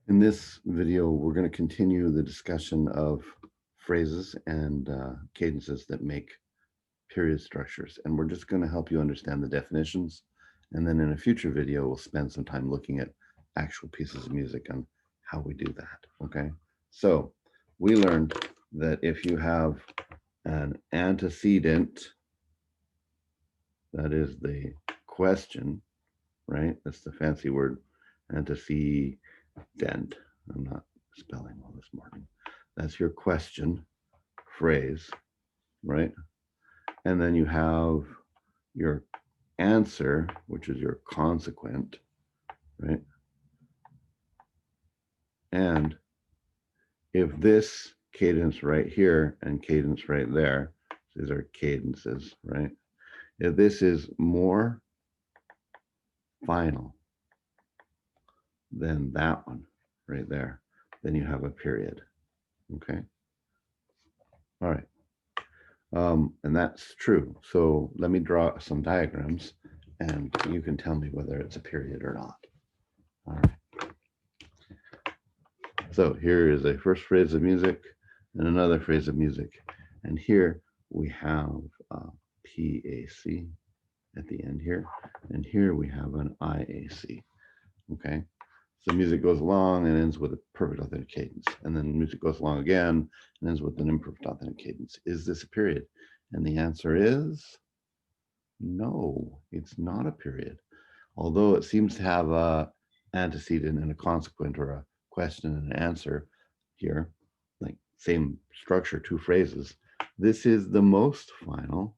In this video, we're going to continue the discussion of phrases and cadences that make period structures. And we're just going to help you understand the definitions. And then in a future video, we'll spend some time looking at actual pieces of music and how we do that. Okay. So we learned that if you have an antecedent, that is the question, right? That's the fancy word, antecedent. I'm not spelling well this morning. That's your question phrase, right? And then you have your answer, which is your consequent, right? And if this cadence right here and cadence right there, these are cadences, right? If this is more final than that one right there, then you have a period, okay? All right. And that's true. So let me draw some diagrams and you can tell me whether it's a period or not. All right. So here is a first phrase of music and another phrase of music. And here we have PAC at the end here. And here we have an IAC. Okay. So music goes along and ends with a perfect authentic cadence. And then music goes along again and ends with an imperfect authentic cadence. Is this a period? And the answer is no, it's not a period. Although it seems to have a antecedent and a consequent, or a question and an answer here, like same structure, two phrases. This is the most final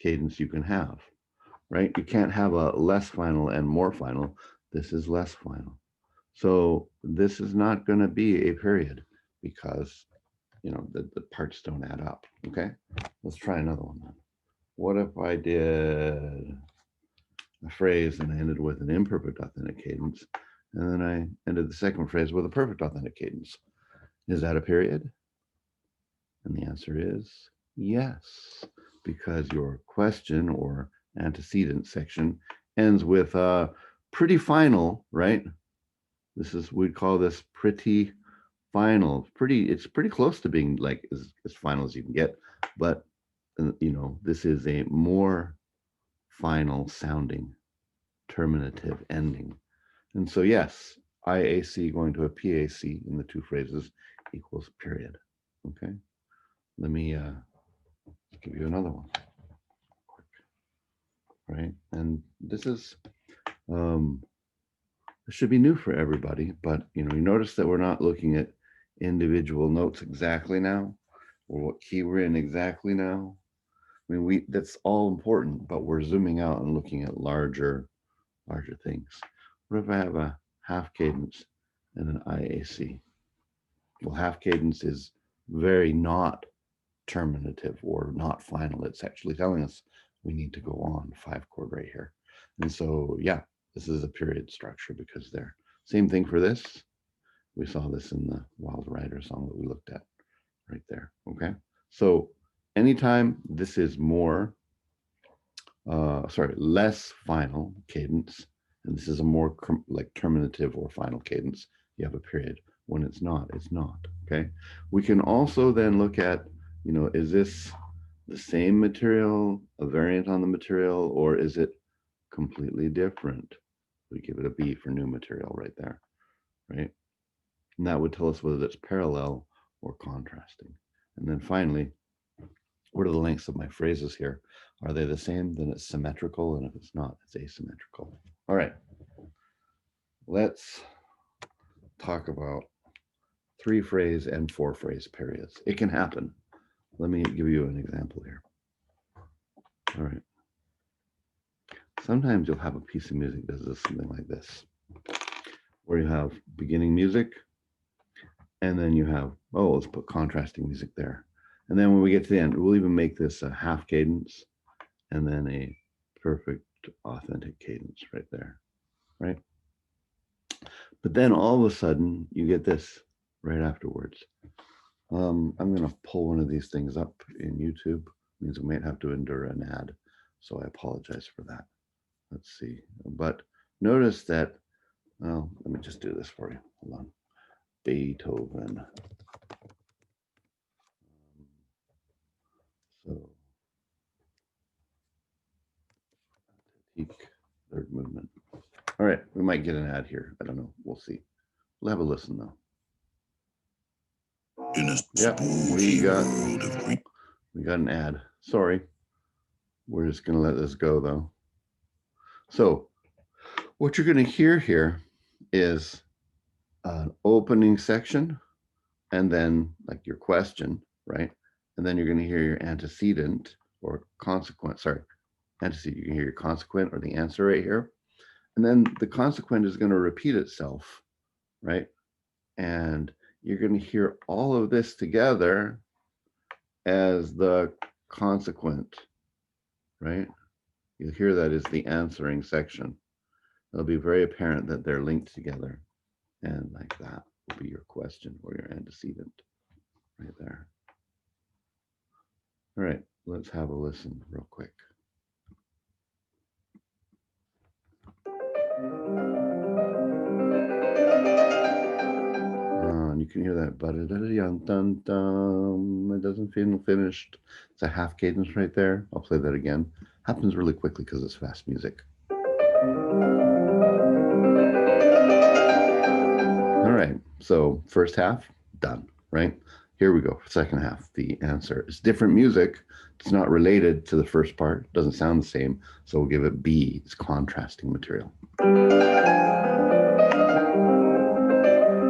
cadence you can have, right? You can't have a less final and more final. This is less final. So this is not going to be a period because, you know, the parts don't add up. Okay, let's try another one then. What if I did a phrase and I ended with an imperfect authentic cadence, and then I ended the second phrase with a perfect authentic cadence? Is that a period? And the answer is yes, because your question or antecedent section ends with a pretty final, right? This is, we'd call this pretty final. It's pretty close to being like as final as you can get, but you know, this is a more final sounding terminative ending. And so, yes, IAC going to a PAC in the two phrases equals period. Okay, let me give you another one. Right, and this is it should be new for everybody, but you know, you notice that we're not looking at individual notes exactly now, or what key we're in exactly now. I mean, that's all important, but we're zooming out and looking at larger things. What if I have a half cadence and an IAC? Well, half cadence is very not terminative or not final. It's actually telling us we need to go on 5 chord right here. And so, yeah, this is a period structure because they're same thing for this. We saw this in the Wild Rider song that we looked at right there. Okay. So anytime this is less final cadence, and this is a more like terminative or final cadence, you have a period. When it's not, it's not. Okay. We can also then look at, you know, is this the same material, a variant on the material, or is it completely different? We give it a B for new material right there, right? And that would tell us whether it's parallel or contrasting. And then finally, what are the lengths of my phrases here? Are they the same? Then it's symmetrical. And if it's not, it's asymmetrical. All right. Let's talk about 3-phrase and 4-phrase periods. It can happen. Let me give you an example here. All right. Sometimes you'll have a piece of music that does something like this, where you have beginning music, and then you have, oh, let's put contrasting music there. And then when we get to the end, we'll even make this a half cadence and then a perfect authentic cadence right there, right? But then all of a sudden you get this right afterwards. I'm going to pull one of these things up in YouTube. It means we might have to endure an ad, so I apologize for that. Let's see. But notice that Well, let me just do this for you. Hold on. Beethoven. So, third movement. All right, we might get an ad here. I don't know. We'll see. We'll have a listen though. In a Yep, we got an ad. Sorry. We're just gonna let this go though. So what you're gonna hear here is an opening section and then like your question, right? And then you're gonna hear your antecedent or consequent, sorry, antecedent, you can hear your consequent or the answer right here. And then the consequent is gonna repeat itself, right? And you're gonna hear all of this together as the consequent, right? You'll hear that as the answering section. It'll be very apparent that they're linked together. And like that will be your question or your antecedent right there. All right, let's have a listen real quick. And you can hear that, but it doesn't feel finished. It's a half cadence right there. I'll play that again. Happens really quickly because it's fast music. All right, so first half, done, right? Here we go, second half. The answer is different music. It's not related to the first part, doesn't sound the same, so we'll give it B, it's contrasting material.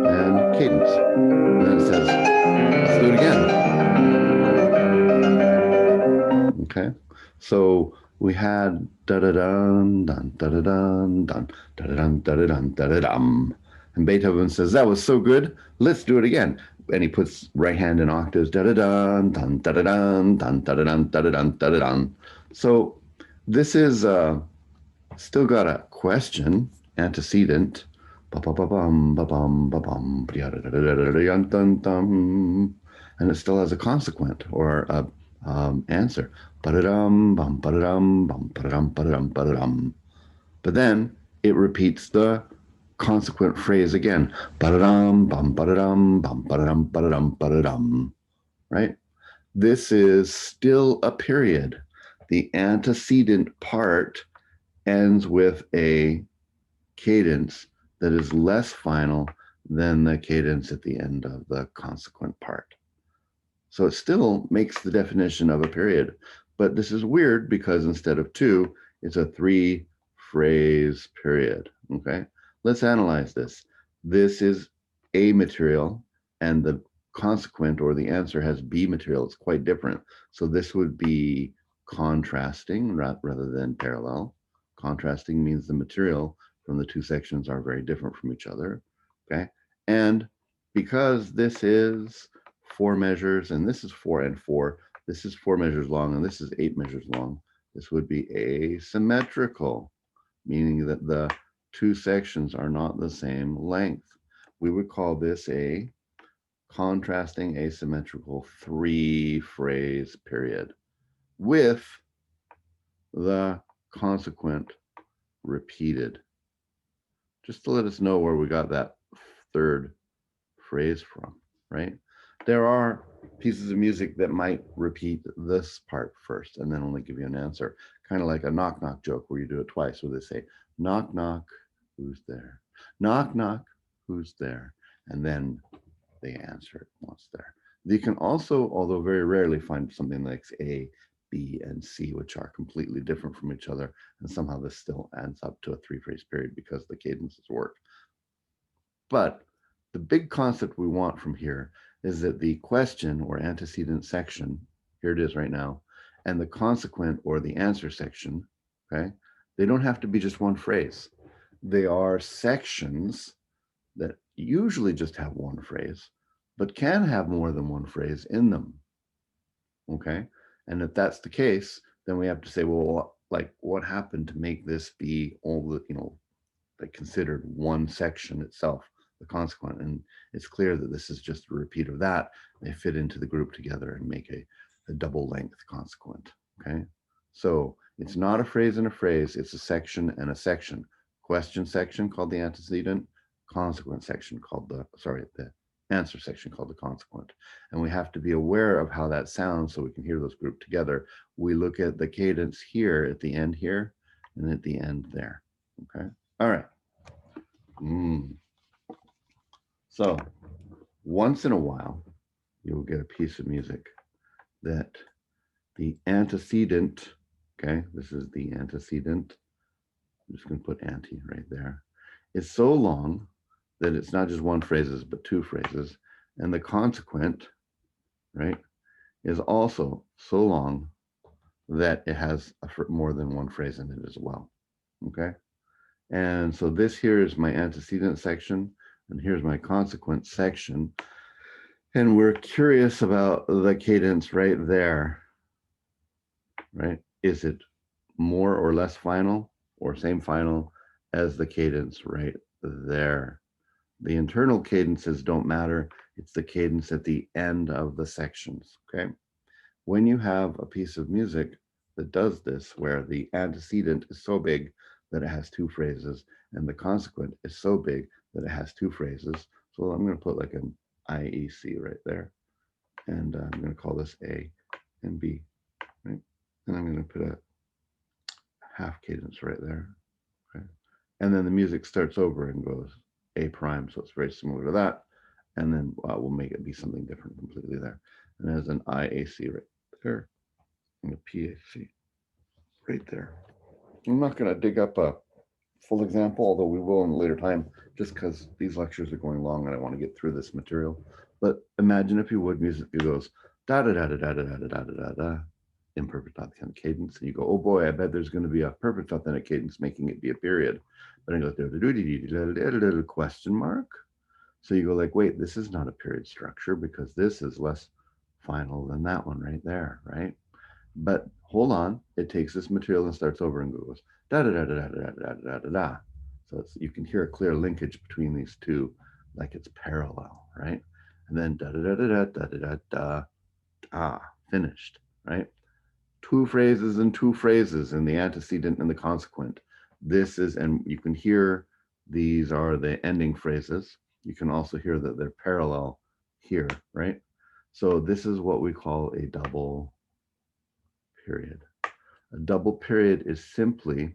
And cadence. And then it says, let's do it again. Okay, so we had da-da-dun, dun, da-da-dun, dun, da-da-dun, da-da-dun, da-da-dum. And Beethoven says, that was so good, let's do it again. And he puts right hand in octaves, da-da-dun, dun, da-da-dun, dun, da-da-dun, da-da-dun, da-da-dun. So this is still got a question, antecedent, ba-ba-ba-bum, ba-bum, ba-bum, and it still has a consequent or a answer. Ba-da-dum, bum, ba-da-dum, bum, ba-da-dum, ba-da-dum, ba-da-dum. But then it repeats the consequent phrase again. Ba-da-dum, bum, ba-da-dum, bum, ba-da-dum, ba-da-dum, ba-da-dum. Right? This is still a period. The antecedent part ends with a cadence that is less final than the cadence at the end of the consequent part. So it still makes the definition of a period, but this is weird because instead of two, it's a 3-phrase period. Okay, let's analyze this. This is A material, and the consequent or the answer has B material. It's quite different. So this would be contrasting rather than parallel. Contrasting means the material from the two sections are very different from each other. Okay, and because this is 4 measures, and this is 4 and 4. This is 4 measures long, and this is 8 measures long. This would be asymmetrical, meaning that the two sections are not the same length. We would call this a contrasting asymmetrical 3-phrase period with the consequent repeated. Just to let us know where we got that third phrase from, right? There are pieces of music that might repeat this part first and then only give you an answer, kind of like a knock knock joke where you do it twice, where they say, knock knock, who's there? Knock knock, who's there? And then they answer it once there. You can also, although very rarely, find something like A, B, and C, which are completely different from each other. And somehow this still adds up to a 3-phrase period because the cadences work. But the big concept we want from here is that the question or antecedent section, here it is right now, and the consequent or the answer section, okay, they don't have to be just one phrase. They are sections that usually just have one phrase, but can have more than one phrase in them. Okay. And if that's the case, then we have to say, well, like what happened to make this be all the, like considered one section itself, the consequent. And it's clear that this is just a repeat of that. They fit into the group together and make a double length consequent. Okay. So it's not a phrase and a phrase, it's a section and a section. question section called the antecedent, consequent section called the answer section called the consequent. And we have to be aware of how that sounds so we can hear those grouped together. We look at the cadence here at the end here and at the end there. Okay. All right. So once in a while, you will get a piece of music that the antecedent, okay, this is the antecedent. I'm just going to put anti right there. It's so long that it's not just one phrases, but two phrases. And the consequent, right, is also so long that it has more than one phrase in it as well. Okay. And so this here is my antecedent section, and here's my consequent section. And we're curious about the cadence right there, right? Is it more or less final or same final as the cadence right there? The internal cadences don't matter. It's the cadence at the end of the sections, okay? When you have a piece of music that does this, where the antecedent is so big that it has two phrases and the consequent is so big that it has two phrases. So I'm going to put like an IEC right there. And I'm going to call this A and B, right? And I'm going to put a half cadence right there. Okay. And then the music starts over and goes A prime. So it's very similar to that. And then we'll make it be something different completely there. And there's an IAC right there and a PAC right there. I'm not going to dig up a full example, although we will in a later time, just because these lectures are going long and I want to get through this material. But imagine, if you would, music that goes da da da da da da da da da da, imperfect authentic cadence, and you go, oh boy, I bet there's going to be a perfect authentic cadence, making it be a period. But it goes question mark. So you go like, wait, this is not a period structure because this is less final than that one right there, right? But hold on, it takes this material and starts over and goes da da da da da da da da da da. So you can hear a clear linkage between these two, like it's parallel, right? And then da da da da da da da da da, finished, right? Two phrases and two phrases in the antecedent and the consequent. This is, and you can hear these are the ending phrases. You can also hear that they're parallel here, right? So this is what we call a double period. A double period is simply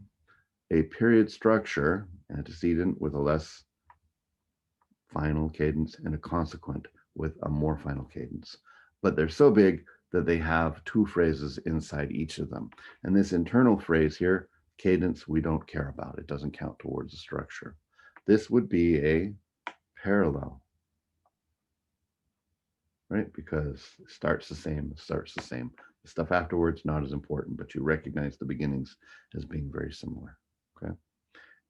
a period structure, antecedent with a less final cadence and a consequent with a more final cadence. But they're so big that they have two phrases inside each of them. And this internal phrase here, cadence, we don't care about. It doesn't count towards the structure. This would be a parallel, right? Because it starts the same, The stuff afterwards, not as important, but you recognize the beginnings as being very similar, okay?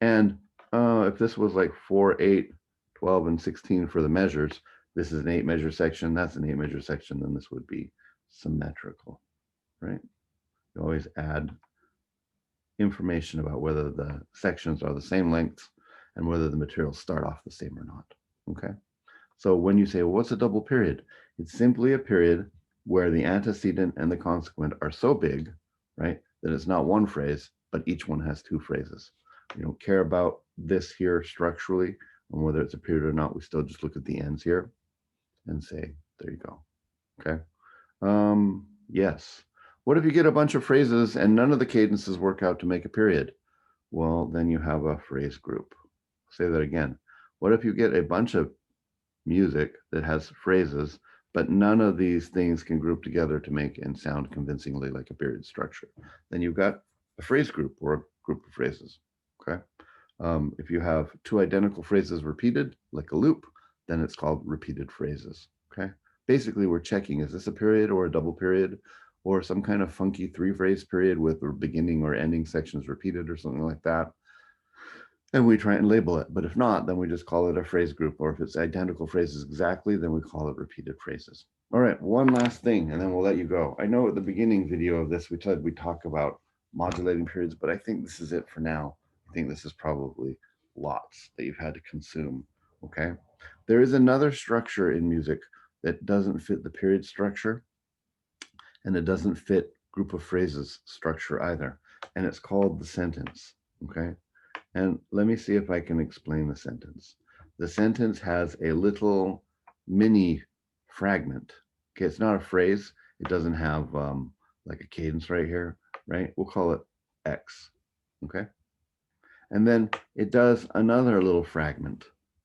And if this was like 4, 8, 12, and 16 for the measures, this is an 8 measure section, that's an 8 measure section, then this would be symmetrical, right? You always add information about whether the sections are the same length and whether the materials start off the same or not, okay? So when you say, well, what's a double period? It's simply a period where the antecedent and the consequent are so big, right, that it's not one phrase, but each one has two phrases. We don't care about this here structurally, and whether it's a period or not. We still just look at the ends here and say, there you go. Okay. Yes. What if you get a bunch of phrases and none of the cadences work out to make a period? Well, then you have a phrase group. I'll say that again. What if you get a bunch of music that has phrases, but none of these things can group together to make and sound convincingly like a period structure? Then you've got a phrase group or a group of phrases, okay? If you have two identical phrases repeated, like a loop, then it's called repeated phrases, okay? Basically, we're checking, is this a period or a double period or some kind of funky 3-phrase period with the beginning or ending sections repeated or something like that? And we try and label it. But if not, then we just call it a phrase group. Or if it's identical phrases exactly, then we call it repeated phrases. All right, one last thing, and then we'll let you go. I know at the beginning video of this, we said we talk about modulating periods, but I think this is it for now. I think this is probably lots that you've had to consume, okay? There is another structure in music that doesn't fit the period structure, and it doesn't fit group of phrases structure either. And it's called the sentence, okay? And let me see if I can explain the sentence. The sentence has a little mini fragment. Okay, it's not a phrase. It doesn't have like a cadence right here, right? We'll call it X. Okay. And then it does another little fragment.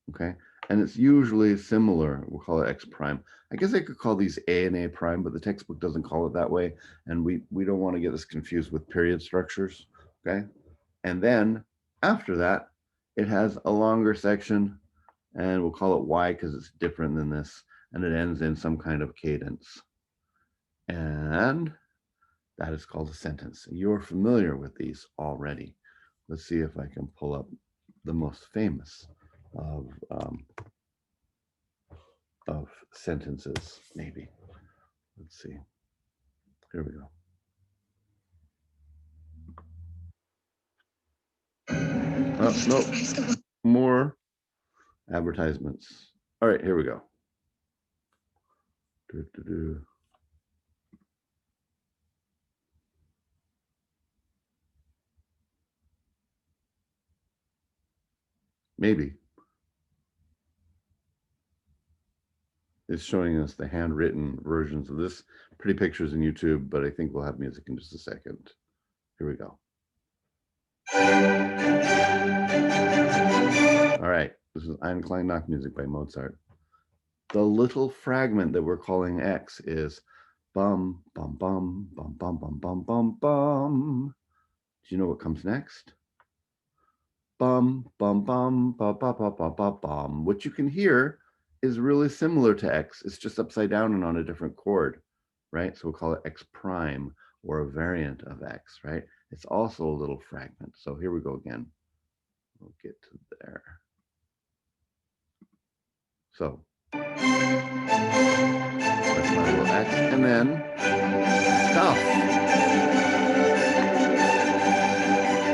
Okay. And it's usually similar. We'll call it X prime. I guess I could call these A and A prime, but the textbook doesn't call it that way. And we don't want to get this confused with period structures. Okay. And then after that, it has a longer section, and we'll call it Y because it's different than this, and it ends in some kind of cadence. And that is called a sentence. You're familiar with these already. Let's see if I can pull up the most famous of, um, of sentences, maybe. Let's see. Here we go. Oh, no, more advertisements. All right, here we go. Do. Maybe it's showing us the handwritten versions of this. Pretty pictures in YouTube, but I think we'll have music in just a second. Here we go. All right, this is Ein Klein Nacht music by Mozart. The little fragment that we're calling X is bum, bum, bum, bum, bum, bum, bum, bum, bum. Do you know what comes next? Bum, bum, bum, ba, ba, ba, ba, ba, bum. What you can hear is really similar to X. It's just upside down and on a different chord, right? So we'll call it X prime or a variant of X, right? It's also a little fragment. So here we go again. We'll get to there. So that's my little X, and then stuff.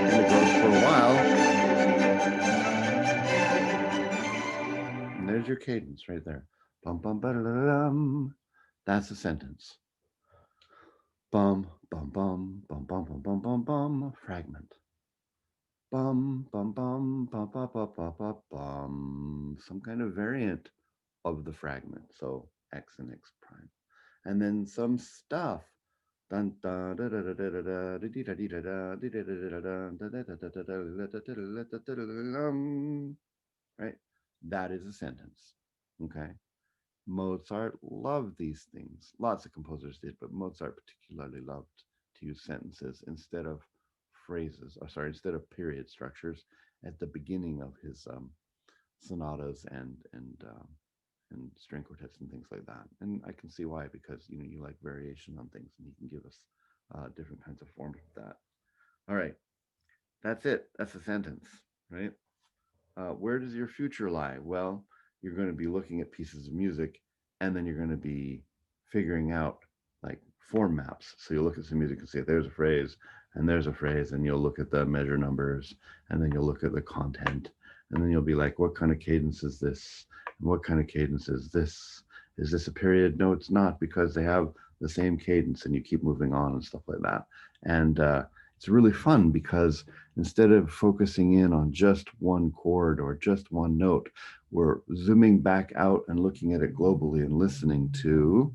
And it goes for a while. And there's your cadence right there. Bum, bum, ba-da-da-dum. That's a sentence. Bum, bum, bum, bum, bum, bum, bum, bum, bum, fragment. Bum, bum, bum, bum, bum, bum, bum, bum, bum. Some kind of variant of the fragment. So X and X prime. And then some stuff. Dun, dun, da, da, da, da, da, da, da, dee, da, dee, da, da, dee, da, da, da, da, da, da, da, da, da, da, da, da, da, da, da, da, right? That is a sentence. Okay. Mozart loved these things. Lots of composers did, but Mozart particularly loved to use sentences instead of phrases, or sorry, instead of period structures at the beginning of his sonatas and string quartets and things like that. And I can see why, because you like variation on things, and he can give us different kinds of forms of that. All right, that's it. That's a sentence, right? Where does your future lie? Well, you're going to be looking at pieces of music, and then you're going to be figuring out like form maps. So you'll look at some music and say, there's a phrase, and there's a phrase, and you'll look at the measure numbers, and then you'll look at the content, and then you'll be like, what kind of cadence is this? And what kind of cadence is this? Is this a period? No, it's not, because they have the same cadence, and you keep moving on and stuff like that. And it's really fun because instead of focusing in on just one chord or just one note, we're zooming back out and looking at it globally and listening to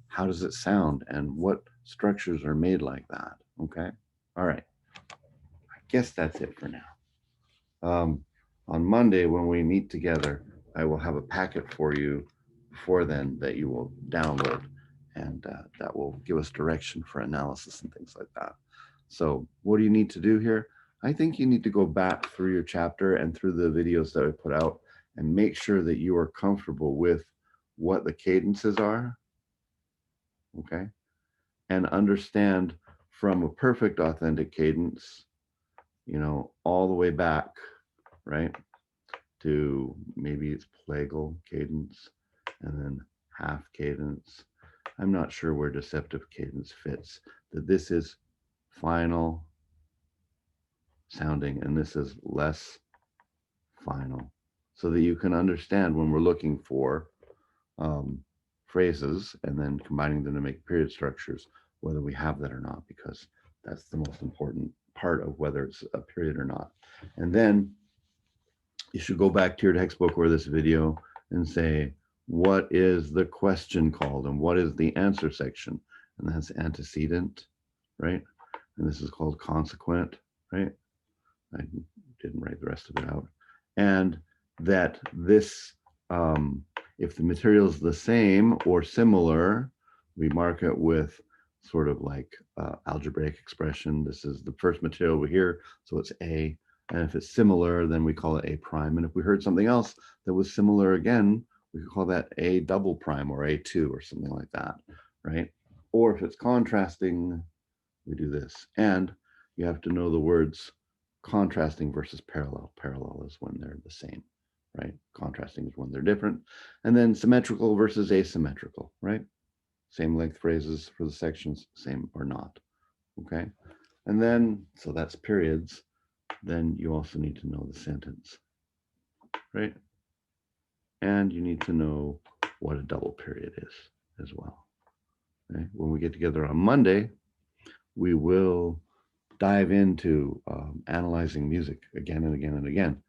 how does it sound and what structures are made like that. Okay. All right. I guess that's it for now. On Monday, when we meet together, I will have a packet for you before then that you will download, and that will give us direction for analysis and things like that. So, what do you need to do here? I think you need to go back through your chapter and through the videos that I put out and make sure that you are comfortable with what the cadences are, okay? And understand from a perfect authentic cadence, all the way back, right? To maybe it's plagal cadence and then half cadence. I'm not sure where deceptive cadence fits, that this is final sounding and this is less final, so that you can understand when we're looking for phrases and then combining them to make period structures, whether we have that or not, because that's the most important part of whether it's a period or not. And then you should go back to your textbook or this video and say, what is the question called and what is the answer section? And that's antecedent, right? And this is called consequent, right? I didn't write the rest of it out. And that this, if the material is the same or similar, we mark it with sort of like algebraic expression. This is the first material over here, so it's A. And if it's similar, then we call it A prime. And if we heard something else that was similar again, we could call that A double prime or A2 or something like that, right? Or if it's contrasting, we do this. And you have to know the words contrasting versus parallel. Parallel is when they're the same, right? Contrasting is when they're different. And then symmetrical versus asymmetrical, right? Same length phrases for the sections, same or not, okay? And then, so that's periods. Then you also need to know the sentence, right? And you need to know what a double period is as well. Okay? When we get together on Monday, we will dive into analyzing music again and again and again.